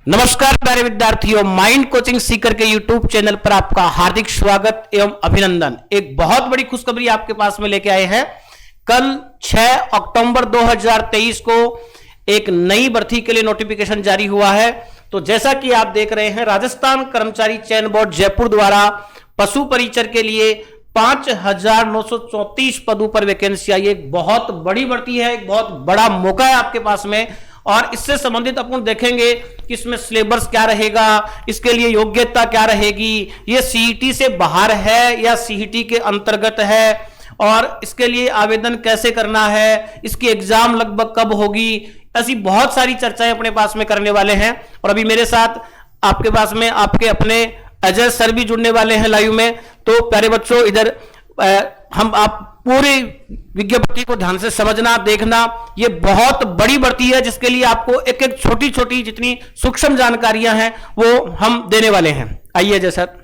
नमस्कार प्यारे विद्यार्थियों, माइंड कोचिंग सीकर के यूट्यूब चैनल पर आपका हार्दिक स्वागत एवं अभिनंदन। एक बहुत बड़ी खुशखबरी आपके पास में लेके आए हैं। कल 6 अक्टूबर 2023 को एक नई भर्ती के लिए नोटिफिकेशन जारी हुआ है। तो जैसा कि आप देख रहे हैं, राजस्थान कर्मचारी चयन बोर्ड जयपुर द्वारा पशु परिचर के लिए 5,934 पदों पर वैकेंसी आई है। एक बहुत बड़ी भर्ती है, एक बहुत बड़ा मौका है आपके पास में। और इससे संबंधित अपन देखेंगे कि इसमें सिलेबस क्या रहेगा, इसके लिए योग्यता क्या रहेगी, ये सीईटी से बाहर है या सीईटी के अंतर्गत है, और इसके लिए आवेदन कैसे करना है, इसकी एग्जाम लगभग कब होगी, ऐसी बहुत सारी चर्चाएं अपने पास में करने वाले हैं। और अभी मेरे साथ आपके पास में आपके अपने अजय सर भी जुड़ने वाले हैं लाइव में। तो प्यारे बच्चों, इधर हम आप पूरी विज्ञप्ति को ध्यान से समझना, देखना। ये बहुत बड़ी भर्ती है जिसके लिए आपको एक एक छोटी छोटी जितनी सूक्ष्म जानकारियां हैं वो हम देने वाले हैं। आइए अजय सर।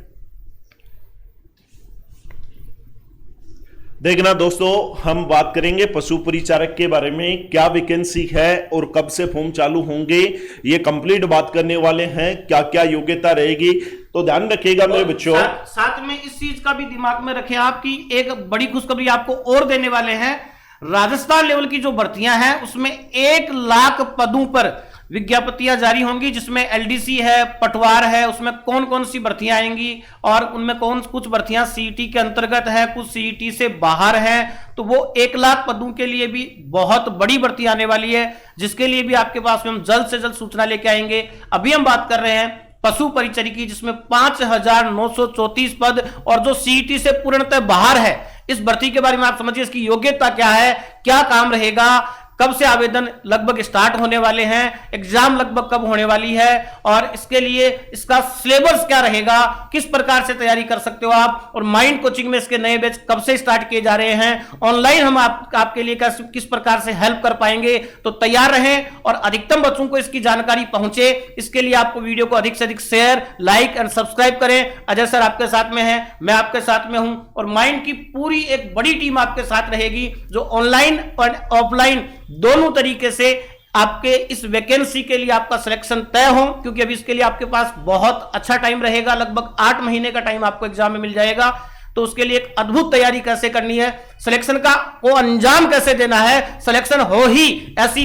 देखना दोस्तों, हम बात करेंगे पशु परिचारक के बारे में, क्या वैकेंसी है और कब से फॉर्म चालू होंगे, ये कंप्लीट बात करने वाले हैं। क्या क्या योग्यता रहेगी, तो ध्यान रखिएगा मेरे बच्चों। साथ में इस चीज का भी दिमाग में रखें आप कि एक बड़ी खुशखबरी आपको और देने वाले हैं। राजस्थान लेवल की जो भर्तियां हैं उसमें 1 लाख पदों पर विज्ञप्तियां जारी होंगी, जिसमें एलडीसी है, पटवार है, उसमें कौन कौन सी भर्तियां आएंगी और उनमें कुछ भर्तियां सीईटी के अंतर्गत है, कुछ सीईटी से बाहर है। तो वो 1 लाख पदों के लिए भी बहुत बड़ी भर्ती आने वाली है, जिसके लिए भी आपके पास में हम जल्द से जल्द सूचना लेके आएंगे। अभी हम बात कर रहे हैं पशु परिचरी की, जिसमें 5,934 पद और जो सीईटी से पूर्णतः बाहर है। इस भर्ती के बारे में आप समझिए, इसकी योग्यता क्या है, क्या काम रहेगा, कब से आवेदन लगभग स्टार्ट होने वाले हैं, एग्जाम लगभग कब होने वाली है, और इसके लिए इसका सिलेबस क्या रहेगा, किस प्रकार से तैयारी कर सकते हो आप। और माइंड कोचिंग में इसके नए बैच कब से स्टार्ट किए जा रहे हैं, ऑनलाइन हम आपके लिए किस प्रकार से हेल्प कर पाएंगे। तो तैयार रहें और अधिकतम बच्चों को इसकी जानकारी पहुंचे। इसके लिए आपको वीडियो को अधिक से अधिक शेयर, लाइक एंड सब्सक्राइब करें। अजय सर आपके साथ में है, मैं आपके साथ में हूं, और माइंड की पूरी एक बड़ी टीम आपके साथ रहेगी, जो ऑनलाइन और ऑफलाइन दोनों तरीके से आपके इस वैकेंसी के लिए आपका सिलेक्शन तय हो। क्योंकि अभी इसके लिए आपके पास बहुत अच्छा टाइम रहेगा, लगभग 8 महीने का टाइम आपको एग्जाम में मिल जाएगा। तो उसके लिए एक अद्भुत तैयारी कैसे करनी है, सिलेक्शन को अंजाम कैसे देना है, सिलेक्शन हो ही ऐसी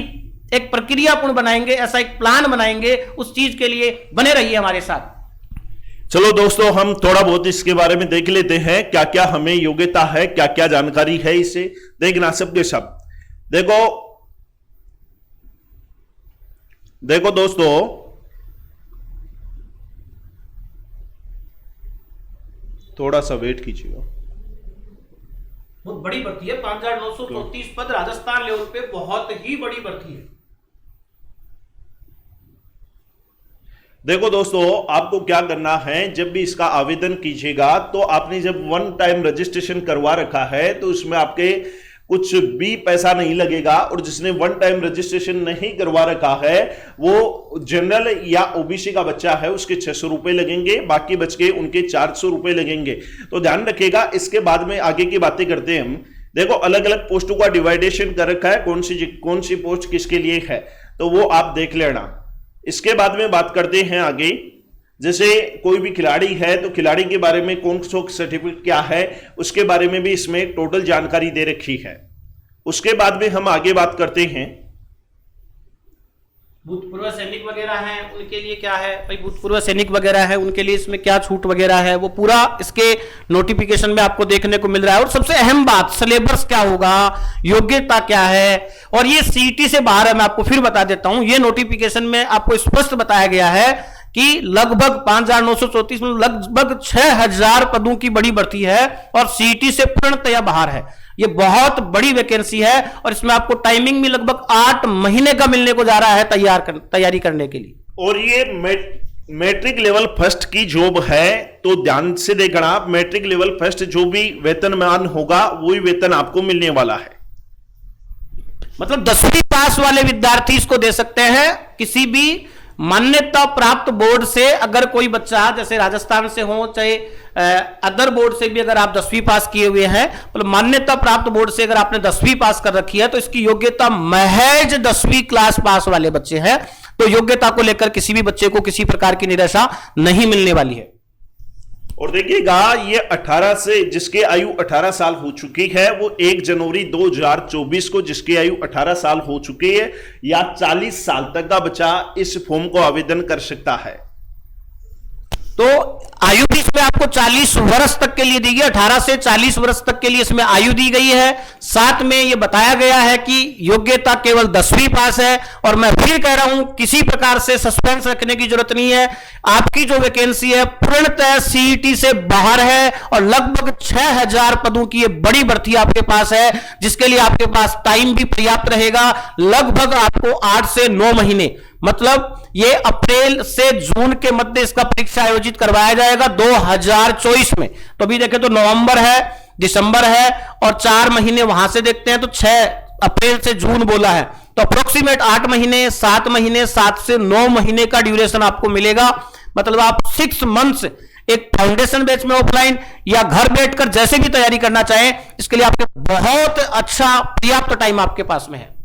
एक प्रक्रिया पूर्ण बनाएंगे, ऐसा एक प्लान बनाएंगे। उस चीज के लिए बने रहिए हमारे साथ। चलो दोस्तों, हम थोड़ा बहुत इसके बारे में देख लेते हैं, क्या क्या हमें योग्यता है, क्या क्या जानकारी है। इसे देखना सबके सब। देखो दोस्तों, थोड़ा सा वेट कीजिएगा। बहुत बड़ी भर्ती है, 5,934 पद राजस्थान लेवल पे, बहुत ही बड़ी भर्ती है। देखो दोस्तों, आपको क्या करना है, जब भी इसका आवेदन कीजिएगा तो आपने जब 1 टाइम रजिस्ट्रेशन करवा रखा है तो उसमें आपके कुछ भी पैसा नहीं लगेगा। और जिसने 1 टाइम रजिस्ट्रेशन नहीं करवा रखा है, वो जनरल या ओबीसी का बच्चा है, उसके 600 रुपए लगेंगे, बाकी बच के उनके 400 रुपए लगेंगे। तो ध्यान रखिएगा। इसके बाद में आगे की बातें करते हैं हम। देखो, अलग अलग पोस्टों का डिवाइडेशन कर रखा है, कौन सी पोस्ट किसके लिए है, तो वो आप देख लेना। इसके बाद में बात करते हैं आगे। जैसे कोई भी खिलाड़ी है तो खिलाड़ी के बारे में कौन सा सर्टिफिकेट क्या है, उसके बारे में भी इसमें टोटल जानकारी दे रखी है। उसके बाद में हम आगे बात करते हैं। भूतपूर्व सैनिक वगैरह हैं, उनके लिए क्या है भाई, भूतपूर्व सैनिक वगैरह है उनके लिए इसमें क्या छूट वगैरह है, वो पूरा इसके नोटिफिकेशन में आपको देखने को मिल रहा है। और सबसे अहम बात, सिलेबस क्या होगा, योग्यता क्या है, और ये सीईटी से बाहर है। मैं आपको फिर बता देता हूं, ये नोटिफिकेशन में आपको स्पष्ट बताया गया है कि लगभग 5,934 में लगभग 6,000 पदों की बड़ी भर्ती है और सीईटी से पूर्णतया बाहर है। ये बहुत बड़ी वैकेंसी है और इसमें आपको टाइमिंग भी लगभग 8 महीने का मिलने को जा रहा है तैयारी करने के लिए। और ये मैट्रिक लेवल फर्स्ट की जॉब है, तो ध्यान से देखना। मैट्रिक लेवल फर्स्ट जो भी वेतनमान होगा वही वेतन आपको मिलने वाला है। मतलब 10वीं पास वाले विद्यार्थी इसको दे सकते हैं। किसी भी मान्यता प्राप्त बोर्ड से अगर कोई बच्चा, जैसे राजस्थान से हो चाहे अदर बोर्ड से भी, अगर आप 10वीं पास किए हुए हैं, मतलब मान्यता प्राप्त बोर्ड से अगर आपने 10वीं पास कर रखी है, तो इसकी योग्यता महज 10वीं क्लास पास वाले बच्चे हैं तो योग्यता को लेकर किसी भी बच्चे को किसी प्रकार की निराशा नहीं मिलने वाली है। और देखिएगा, ये 18 से जिसकी आयु 18 साल हो चुकी है, वो 1 जनवरी 2024 को जिसकी आयु 18 साल हो चुकी है या 40 साल तक का बच्चा इस फॉर्म को आवेदन कर सकता है। तो आयु भी इसमें आपको 40 वर्ष तक के लिए दी गई, 18 से 40 वर्ष तक के लिए इसमें आयु दी गई है। साथ में यह बताया गया है कि योग्यता केवल 10वीं पास है। और मैं फिर कह रहा हूं, किसी प्रकार से सस्पेंस रखने की जरूरत नहीं है। आपकी जो वैकेंसी है पूर्णतः सीईटी से बाहर है और लगभग 6000 पदों की यह बड़ी भर्ती आपके पास है, जिसके लिए आपके पास टाइम भी पर्याप्त रहेगा। लगभग आपको 8 से 9 महीने, मतलब ये अप्रैल से जून के मध्य इसका परीक्षा आयोजित करवाया जाएगा 2024 में। तो अभी देखें तो नवंबर है, दिसंबर है और 4 महीने वहां से देखते हैं तो 6 अप्रैल से जून बोला है, तो अप्रोक्सीमेट 8 महीने, 7 महीने, 7 से 9 महीने का ड्यूरेशन आपको मिलेगा। मतलब आप 6 मंथ्स एक फाउंडेशन बैच में ऑफलाइन या घर बैठकर जैसे भी तैयारी करना चाहें, इसके लिए आपके बहुत अच्छा पर्याप्त टाइम आपके पास में है।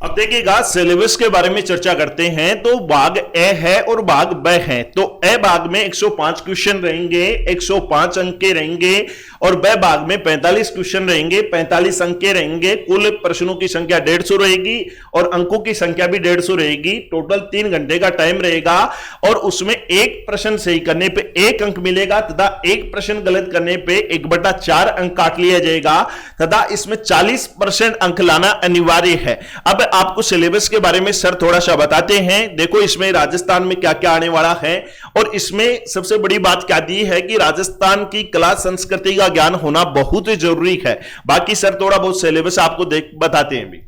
अब देखिएगा, सिलेबस के बारे में चर्चा करते हैं। तो भाग ए है और भाग ब है। तो ए भाग में 105 क्वेश्चन रहेंगे, 105 अंक के रहेंगे, और ब भाग में 45 क्वेश्चन रहेंगे, 45 अंक के रहेंगे। कुल प्रश्नों की संख्या 150 रहेगी और अंकों की संख्या भी 150 रहेगी। टोटल 3 घंटे का टाइम रहेगा और उसमें एक प्रश्न सही करने पे 1 अंक मिलेगा तथा एक प्रश्न गलत करने पे 1/4 अंक काट लिया जाएगा तथा इसमें 40% अंक लाना अनिवार्य है। अब आपको सिलेबस के बारे में सर थोड़ा सा बताते हैं। देखो, इसमें राजस्थान में क्या क्या आने वाला है और इसमें सबसे बड़ी बात क्या दी है कि राजस्थान की कला संस्कृति का ज्ञान होना बहुत जरूरी है। बाकी सर थोड़ा बहुत सिलेबस आपको बताते हैं भी।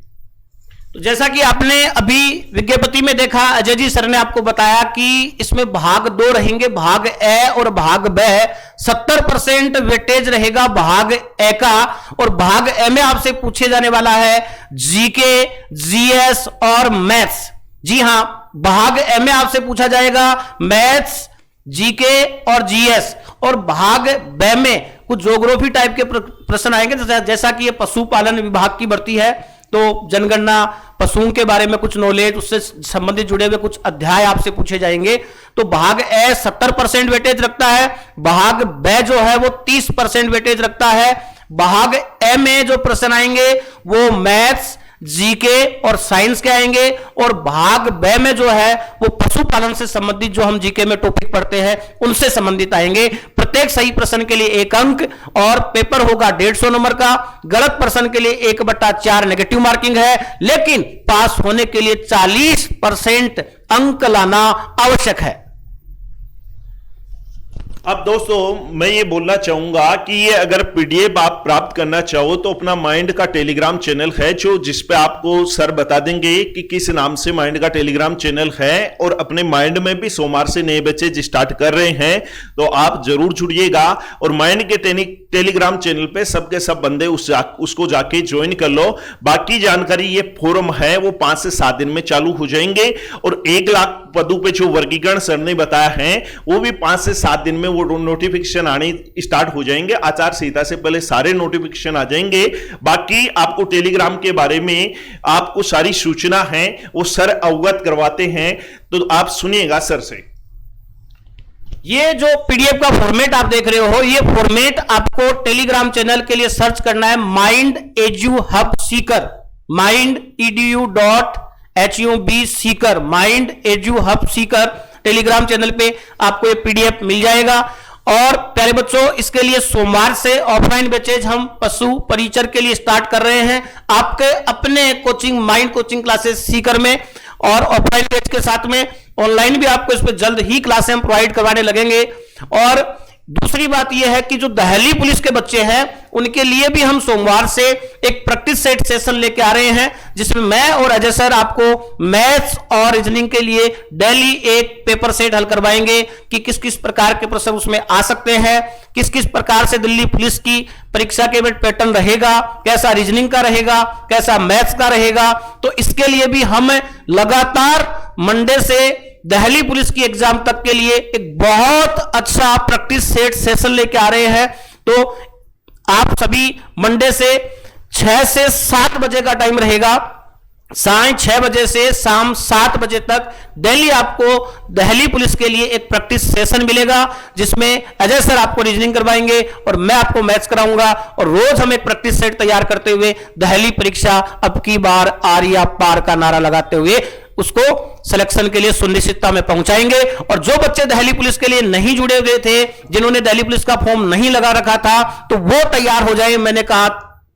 तो जैसा कि आपने अभी विज्ञप्ति में देखा, अजय जी सर ने आपको बताया कि इसमें भाग 2 रहेंगे, भाग ए और भाग ब। 70% वेटेज रहेगा भाग ए का और भाग ए में आपसे पूछे जाने वाला है जीके, जीएस और मैथ्स। जी हां, भाग ए में आपसे पूछा जाएगा मैथ्स, जीके और जीएस। और भाग ब में कुछ ज्योग्राफी टाइप के प्रश्न आएंगे, जैसा कि ये पशुपालन विभाग की भर्ती है तो जनगणना, पशुओं के बारे में कुछ नॉलेज, उससे संबंधित जुड़े हुए कुछ अध्याय आपसे पूछे जाएंगे। तो भाग ए 70% वेटेज रखता है, भाग ब जो है वो 30% वेटेज रखता है। भाग ए में जो प्रश्न आएंगे वो मैथ्स, जीके और साइंस के आएंगे और भाग ब में जो है वो पशुपालन से संबंधित जो हम जीके में टॉपिक पढ़ते हैं उनसे संबंधित आएंगे। प्रत्येक सही प्रश्न के लिए 1 अंक और पेपर होगा 150 नंबर का। गलत प्रश्न के लिए 1/4 नेगेटिव मार्किंग है, लेकिन पास होने के लिए 40% अंक लाना आवश्यक है। अब दोस्तों, मैं ये बोलना चाहूंगा कि ये अगर पीडीएफ आप प्राप्त करना चाहो तो अपना माइंड का टेलीग्राम चैनल है जो जिसपे आपको सर बता देंगे कि किस नाम से माइंड का टेलीग्राम चैनल है। और अपने माइंड में भी सोमवार से नए बैचेज स्टार्ट कर रहे हैं, तो आप जरूर जुड़िएगा और माइंड के टेलीग्राम चैनल पे सबके सब बंदे उसको जाके ज्वाइन कर लो। बाकी जानकारी, ये फोरम है वो 5 से 7 दिन में चालू हो जाएंगे और 1 लाख पदों पे जो वर्गीकरण सर ने बताया है वो भी 5 से 7 दिन में वो नोटिफिकेशन आने स्टार्ट हो जाएंगे। आचार संहिता से पहले सारे नोटिफिकेशन आ जाएंगे। बाकी आपको टेलीग्राम के बारे में आपको सारी सूचना है वो सर अवगत करवाते हैं, तो आप सुनिएगा सर से। ये जो पीडीएफ का फॉर्मेट आप देख रहे हो, ये फॉर्मेट आपको टेलीग्राम चैनल के लिए सर्च करना है mind edu hub Sikar, mindedu.hub Sikar, mind edu hub Sikar Telegram channel पे आपको ये पीडीएफ मिल जाएगा। और प्यारे बच्चों, इसके लिए सोमवार से ऑफलाइन बैचेज हम पशु परिचर के लिए स्टार्ट कर रहे हैं आपके अपने coaching mind coaching classes Sikar में, और ऑफलाइन बैच के साथ में ऑनलाइन भी आपको इस पर जल्द ही क्लासें हम प्रोवाइड करवाने लगेंगे। और दूसरी बात यह है कि जो दिल्ली पुलिस के बच्चे हैं उनके लिए भी हम सोमवार से एक प्रैक्टिस सेट सेशन लेके आ रहे हैं, जिसमें मैं और अजय सर आपको मैथ्स और रीजनिंग के लिए डेली एक पेपर सेट हल करवाएंगे कि किस किस प्रकार के प्रश्न उसमें आ सकते हैं, किस किस प्रकार से दिल्ली पुलिस की परीक्षा के पैटर्न रहेगा, कैसा रीजनिंग का रहेगा, कैसा मैथ्स का रहेगा। तो इसके लिए भी हम लगातार मंडे से दिल्ली पुलिस की एग्जाम तक के लिए एक बहुत अच्छा प्रैक्टिस सेट सेशन लेके आ रहे हैं। तो आप सभी मंडे से 6 से 7 बजे का टाइम रहेगा, साढ़े 6 बजे से शाम 7 बजे तक डेली आपको दिल्ली पुलिस के लिए एक प्रैक्टिस सेशन मिलेगा, जिसमें अजय सर आपको रीजनिंग करवाएंगे और मैं आपको मैथ्स कराऊंगा, और रोज हम एक प्रैक्टिस सेट तैयार करते हुए दिल्ली परीक्षा अब की बार आर्या पार का नारा लगाते हुए उसको सिलेक्शन के लिए सुनिश्चितता में पहुंचाएंगे। और जो बच्चे दिल्ली पुलिस के लिए नहीं जुड़े हुए थे, जिन्होंने दिल्ली पुलिस का फॉर्म नहीं लगा रखा था, तो वो तैयार हो जाए। मैंने कहा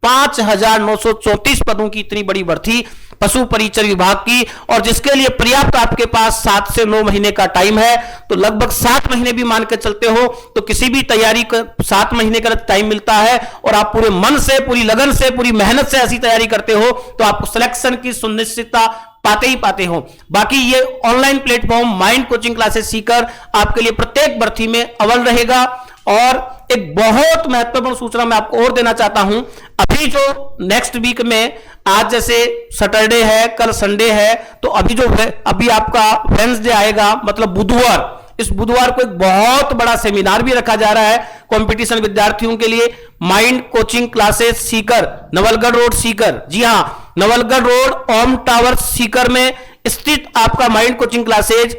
5,934 पदों की इतनी बड़ी भर्ती पशु परिचर विभाग की, और जिसके लिए पर्याप्त आपके पास 7 से 9 महीने का टाइम है, तो लगभग 7 महीने भी मान के चलते हो तो किसी भी तैयारी का 7 महीने का टाइम मिलता है, और आप पूरे मन से, पूरी लगन से, पूरी मेहनत से ऐसी तैयारी करते हो तो आपको सिलेक्शन की सुनिश्चितता पाते ही पाते हो। बाकी ये online platform mind coaching classes Sikar आपके लिए प्रत्येक भर्ती में अव्वल रहेगा। और एक बहुत महत्वपूर्ण सूचना मैं आपको और देना चाहता हूं, अभी जो नेक्स्ट वीक में, आज जैसे सैटरडे है, कल संडे है, तो अभी आपका वेडनेसडे आएगा, मतलब बुधवार, इस बुधवार को एक बहुत बड़ा सेमिनार भी रखा जा रहा है कंपटीशन विद्यार्थियों के लिए। Mind coaching classes Sikar, Nawalgarh road Sikar, जी हां, नवलगढ़ रोड ओम टावर सीकर में स्थित आपका माइंड कोचिंग क्लासेस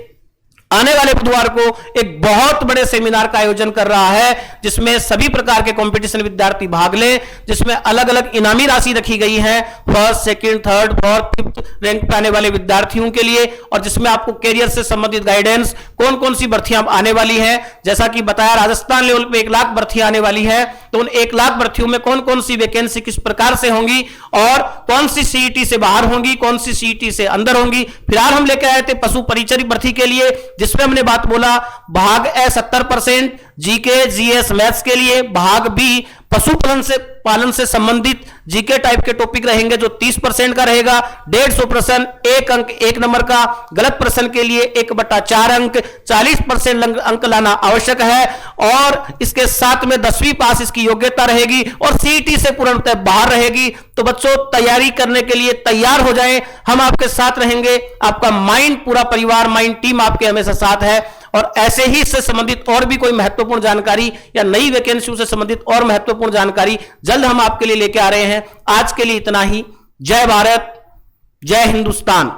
आने वाले बुधवार को एक बहुत बड़े सेमिनार का आयोजन कर रहा है, जिसमें सभी प्रकार के कंपटीशन विद्यार्थी भाग लें, जिसमें अलग अलग इनामी राशि रखी गई है first, second, third, fourth, 5th rank पे आने वाले विद्यार्थियों के लिए, और जिसमें आपको कैरियर से संबंधित गाइडेंस, कौन कौन सी भर्तियां आने वाली है, जैसा कि बताया राजस्थान लेवल पे 1 लाख भर्तियां आने वाली है, तो उन 1 लाख भर्तियों में कौन कौन सी वैकेंसी किस प्रकार से होंगी, और कौन सी सीईटी से बाहर होंगी, कौन सी सीईटी से अंदर होंगी। फिलहाल हम लेकर आए थे पशु परिचर भर्ती के लिए, जिसमें हमने बात बोला भाग ए 70%, जीके जीएस मैथ्स के लिए, भाग बी पशुपालन से संबंधित जीके टाइप के टॉपिक रहेंगे जो 30% का रहेगा, 150 प्रश्न, 1 अंक 1 नंबर का, गलत प्रश्न के लिए 1/4 अंक, 40% अंक लाना आवश्यक है, और इसके साथ में 10वीं पास इसकी योग्यता रहेगी, और सीईटी से पूर्णतः बाहर रहेगी। तो बच्चों, तैयारी करने के लिए तैयार हो जाएं, हम आपके साथ रहेंगे, आपका माइंड पूरा परिवार, माइंड टीम आपके हमेशा साथ है। और ऐसे ही इससे संबंधित और भी कोई महत्वपूर्ण जानकारी या नई वैकेंसी से संबंधित और महत्वपूर्ण जानकारी जल्द हम आपके लिए लेके आ रहे हैं। आज के लिए इतना ही। जय भारत, जय हिंदुस्तान।